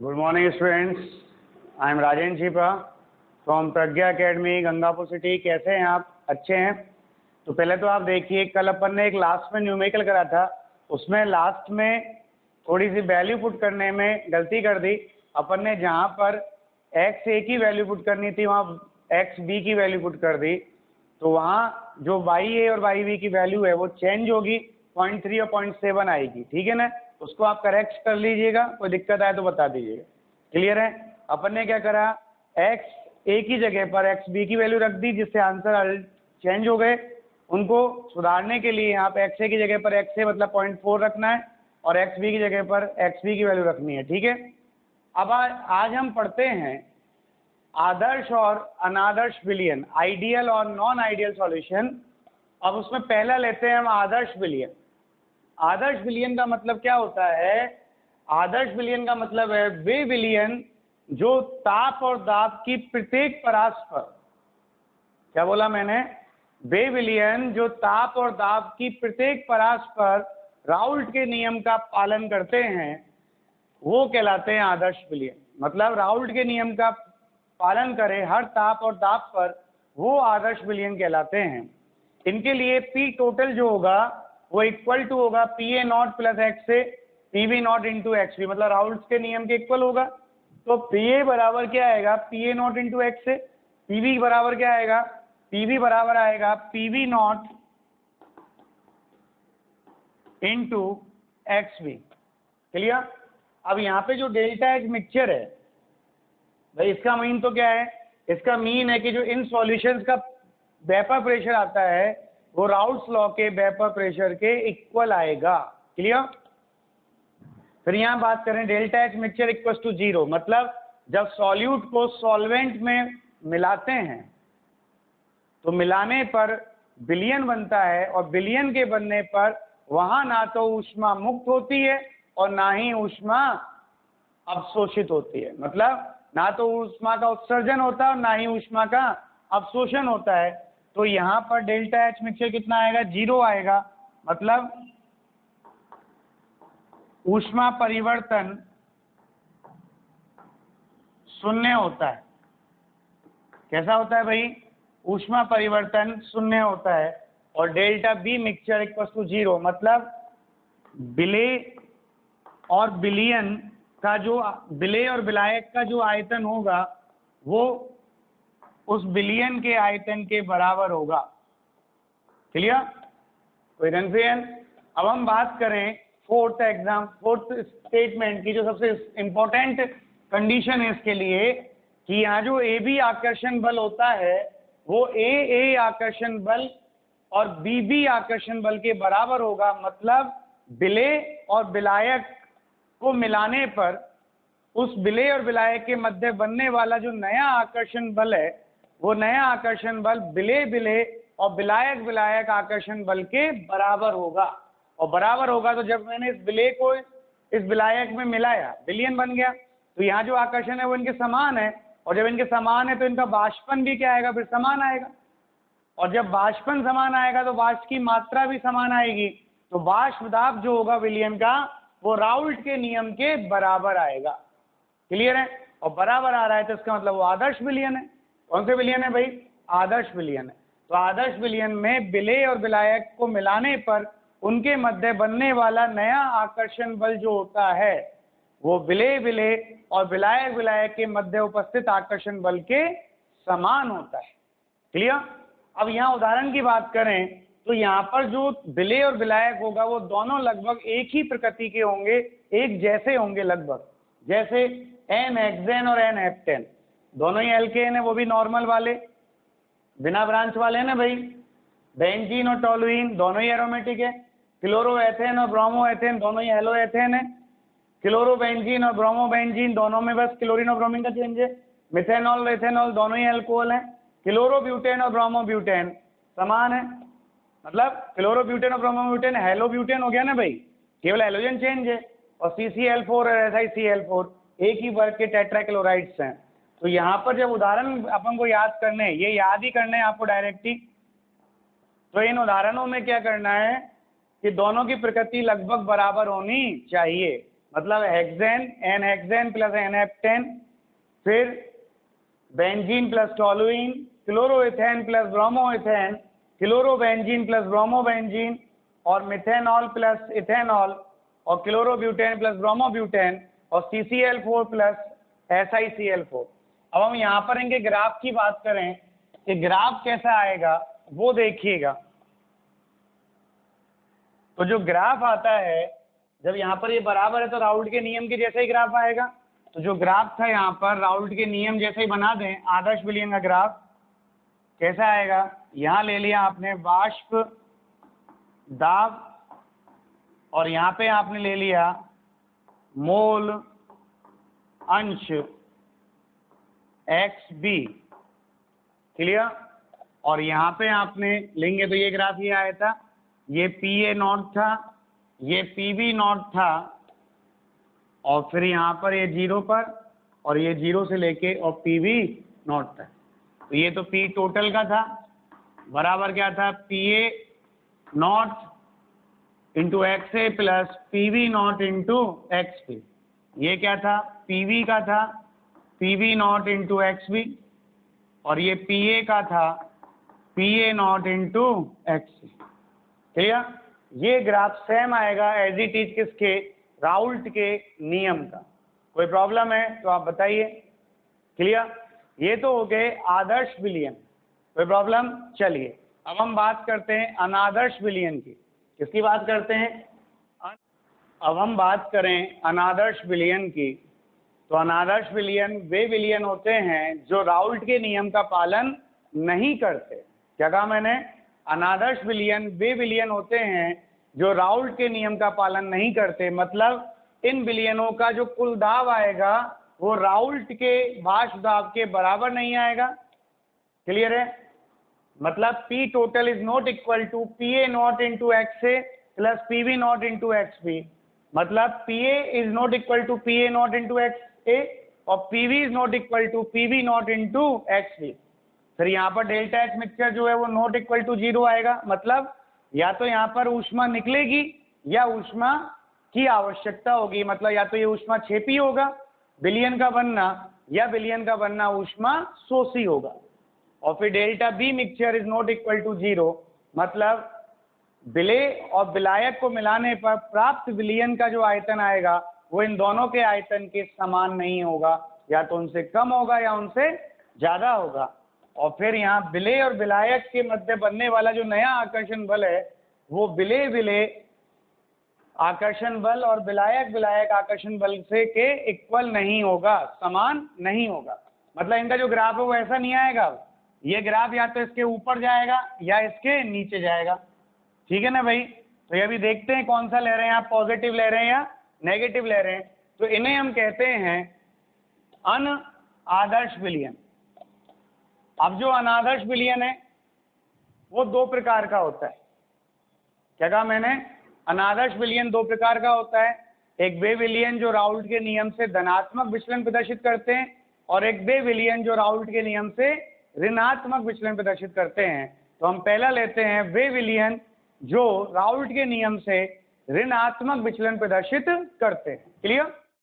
Good morning, students. I am Rajen Chipa from Pragya academy Gangapur city. कैसे हैं आप? अच्छे हैं? तो पहले तो आप देखिए, कल अपन ने एक लास्ट में न्यूमेरिकल करा था, उसमें लास्ट में थोड़ी सी वैल्यू पुट करने में गलती कर दी। अपन ने जहाँ पर एक्स ए की वैल्यू पुट करनी थी वहाँ एक्स बी की वैल्यू पुट कर दी, तो वहाँ जो वाई ए और वाई बी की वैल्यू है वो चेंज होगी, 0.3 और 0.7 आएगी। ठीक है ना? उसको आप करेक्ट कर लीजिएगा, कोई दिक्कत आए तो बता दीजिएगा। क्लियर है? अपन ने क्या करा, एक्स ए की जगह पर एक्स बी की वैल्यू रख दी, जिससे आंसर चेंज हो गए। उनको सुधारने के लिए यहाँ पे एक्स ए की जगह पर एक्स ए मतलब 0.4 रखना है और एक्स बी की जगह पर एक्स बी की वैल्यू रखनी है। ठीक है? अब आज हम पढ़ते हैं आदर्श और अनादर्श विलयन, आइडियल और नॉन आइडियल सॉल्यूशन। अब उसमें पहला लेते हैं हम आदर्श विलयन। आदर्श विलयन का मतलब क्या होता है? आदर्श विलयन का मतलब है वे विलयन जो ताप और दाब की प्रत्येक परास पर, क्या बोला मैंने? वे विलयन जो ताप और दाब की प्रत्येक परास पर राउल्ट के नियम का पालन करते हैं, वो कहलाते हैं आदर्श विलयन। मतलब राउल्ट के नियम का पालन करे हर ताप और दाब पर, वो आदर्श विलयन कहलाते हैं। इनके लिए पी टोटल जो होगा वो इक्वल टू होगा P A nought plus X A P V nought into X V, मतलब राउल्ट के नियम के इक्वल होगा। तो पी ए बराबर क्या आएगा? P A nought into X A. P V बराबर क्या आएगा? पी वी बराबर आएगा P V nought into X V. Clear? अब यहाँ पे जो डेल्टा एच मिक्सचर है भाई, इसका मीन तो क्या है? इसका मीन है कि जो इन सॉल्यूशंस का वेपर प्रेशर आता है वो राउल्ट्स लॉ के वेपर प्रेशर के इक्वल आएगा। क्लियर? फिर यहाँ बात करें delta H mixture equal to 0, मतलब जब सॉल्यूट को सॉल्वेंट में मिलाते हैं तो मिलाने पर विलयन बनता है, और विलयन के बनने पर वहां ना तो ऊष्मा मुक्त होती है और ना ही ऊष्मा अवशोषित होती है। मतलब ना तो ऊष्मा का उत्सर्जन होता है और ना ही ऊष्मा का अवशोषण होता है। तो यहाँ पर डेल्टा एच मिक्सचर कितना आएगा? 0 आएगा। मतलब ऊष्मा परिवर्तन शून्य होता है। कैसा होता है भाई? ऊष्मा परिवर्तन शून्य होता है। और delta B mixture equal to 0, मतलब विलेय और विलयन का जो विलेय और विलायक का जो आयतन होगा वो उस विलयन के आयतन के बराबर होगा। क्लियर? कोई कन्फ्यूजन? अब हम बात करें फोर्थ स्टेटमेंट की, जो सबसे इंपॉर्टेंट कंडीशन है इसके लिए, कि यहाँ जो ए बी आकर्षण बल होता है वो ए आकर्षण बल और बी आकर्षण बल के बराबर होगा। मतलब विलेय और विलायक को मिलाने पर उस विलेय और विलायक के मध्य बनने वाला जो नया आकर्षण बल है, वो नया आकर्षण बल विलेय और विलायक आकर्षण बल के बराबर होगा। और बराबर होगा तो जब मैंने इस विलेय को इस विलायक में मिलाया, विलयन बन गया। तो यहाँ जो आकर्षण है वो इनके समान है, और जब इनके समान है तो इनका वाष्पन भी क्या आएगा? फिर समान आएगा। और जब वाष्पन समान आएगा तो वाष्प की मात्रा भी समान आएगी। तो वाष्प दाब जो होगा विलयन का वो राउल्ट के नियम के बराबर आएगा। क्लियर है? और बराबर आ रहा है तो इसका मतलब वो आदर्श विलयन है। कौन से विलयन है भाई? आदर्श विलयन है। तो आदर्श विलयन में विलेय और विलायक को मिलाने पर उनके मध्य बनने वाला नया आकर्षण बल जो होता है वो विलेय और विलायक के मध्य उपस्थित आकर्षण बल के समान होता है। क्लियर? अब यहाँ उदाहरण की बात करें तो यहाँ पर जो विलेय और विलायक होगा वो दोनों लगभग एक ही प्रकृति के होंगे, एक जैसे होंगे लगभग। जैसे एन हेक्सेन और एन हेप्टेन दोनों ही एल्केन है, वो भी नॉर्मल वाले बिना ब्रांच वाले हैं ना भाई। बेंजीन और टोलुइन दोनों ही एरोमेटिक है। क्लोरोएथेन और ब्रोमोएथेन दोनों ही हेलोएथेन है। क्लोरोबेंजीन और ब्रोमोबेंजीन दोनों में बस क्लोरीन और ब्रोमीन का चेंज है। मिथेनॉल एथेनॉल दोनों ही अल्कोहल है। क्लोरोब्यूटेन और ब्रोमोब्यूटेन समान है। मतलब क्लोरोब्यूटेन और ब्रोमोब्यूटेन हेलोब्यूटेन हो गया ना भाई, केवल हेलोजन चेंज है। और CCl4 और SiCl4 एक ही वर्ग के टेट्राक्लोराइड्स हैं। तो यहाँ पर जब उदाहरण अपन को याद करने, ये याद ही करने हैं आपको डायरेक्ट ही, तो इन उदाहरणों में क्या करना है कि दोनों की प्रकृति लगभग बराबर होनी चाहिए। मतलब hexane, n hexane plus n heptane, फिर benzene plus toluene, chloroethane plus bromoethane, chlorobenzene plus bromobenzene, और मिथेनॉल प्लस इथेनॉल, और क्लोरोब्यूटेन प्लस ब्रोमोब्यूटेन, और CCl4 प्लस SiCl4। अब हम यहाँ पर इनके ग्राफ की बात करें कि ग्राफ कैसा आएगा वो देखिएगा। तो जो ग्राफ आता है, जब यहाँ पर ये बराबर है तो राउल्ट के नियम के जैसा ही ग्राफ आएगा। तो जो ग्राफ था यहाँ पर राउल्ट के नियम जैसे ही बना दें आदर्श विलयन का ग्राफ, कैसा आएगा? यहाँ ले लिया आपने वाष्प दाब, और यहाँ पे आपने ले लिया मोल अंश XB, क्लियर? और यहाँ पे आपने लेंगे तो ये ग्राफ ये आया था, ये PA नॉट था, ये PB नॉट था, और फिर यहाँ पर ये 0 पर, और ये 0 से लेके और PB नॉट था। तो ये तो P टोटल का था, बराबर क्या था? PA nought into XA plus PB nought into XB। ये क्या था? PB का था, PB नॉट इंटू XB, और ये PA का था, PA nought into XC। Clear? ये ग्राफ सेम आएगा एज इट इज किसके? राउल्ट के नियम का। कोई प्रॉब्लम है तो आप बताइए। क्लियर? ये तो हो गए आदर्श विलयन, कोई प्रॉब्लम? चलिए अब हम बात करते हैं अनादर्श विलयन की। किसकी बात करते हैं? अब हम बात करें अनादर्श विलयन की। तो अनादर्श विलयन वे विलयन होते हैं जो राउल्ट के नियम का पालन नहीं करते। क्या कहा मैंने? अनादर्श विलयन वे विलयन होते हैं जो राउल्ट के नियम का पालन नहीं करते। मतलब इन विलयनों का जो कुल दाब आएगा वो राउल्ट के वाष्प दाब के बराबर नहीं आएगा। क्लियर है? मतलब P total is not equal to PA nought into XA plus PB nought into XB। मतलब PA is not equal to PA nought into XA और PB is not equal to PB nought into XB। फिर यहाँ पर delta H mixture जो है वो not equal to 0 आएगा। मतलब या तो यहाँ पर ऊष्मा निकलेगी या ऊष्मा की आवश्यकता होगी। मतलब या तो ये ऊष्मा छेपी होगा विलयन का बनना, या विलयन का बनना ऊष्मा शोषी होगा। और फिर delta B mixture is not equal to 0। मतलब विलेय और विलायक को मिलाने पर प्राप्त विलयन का जो आयतन आएगा वो इन दोनों के आयतन के समान नहीं होगा, या तो उनसे कम होगा या उनसे ज्यादा होगा। और फिर यहाँ विलेय और विलायक के मध्य बनने वाला जो नया आकर्षण बल है वो विलेय विलेय आकर्षण बल और विलायक विलायक आकर्षण बल से के इक्वल नहीं होगा, समान नहीं होगा। मतलब इनका जो ग्राफ है वो ऐसा नहीं आएगा। ये ग्राफ या तो इसके ऊपर जाएगा या इसके नीचे जाएगा। ठीक है ना भाई? तो ये अभी देखते हैं कौन सा ले रहे हैं आप, पॉजिटिव ले रहे हैं या नेगेटिव ले रहे हैं। तो इन्हें हम कहते हैं अनादर्श विलयन। अब जो अनादर्श विलयन है वो दो प्रकार का होता है। क्या कहा मैंने? अनादर्श विलयन दो प्रकार का होता है। एक वे विलयन जो राउल्ट के नियम से धनात्मक विचलन प्रदर्शित करते हैं, और एक वे विलयन जो राउल्ट के नियम से ऋणात्मक विचलन प्रदर्शित करते हैं। तो हम पहला लेते हैं वे विलयन जो राउल्ट के नियम से ऋणात्मक विचलन प्रदर्शित करते हैं। क्लियर?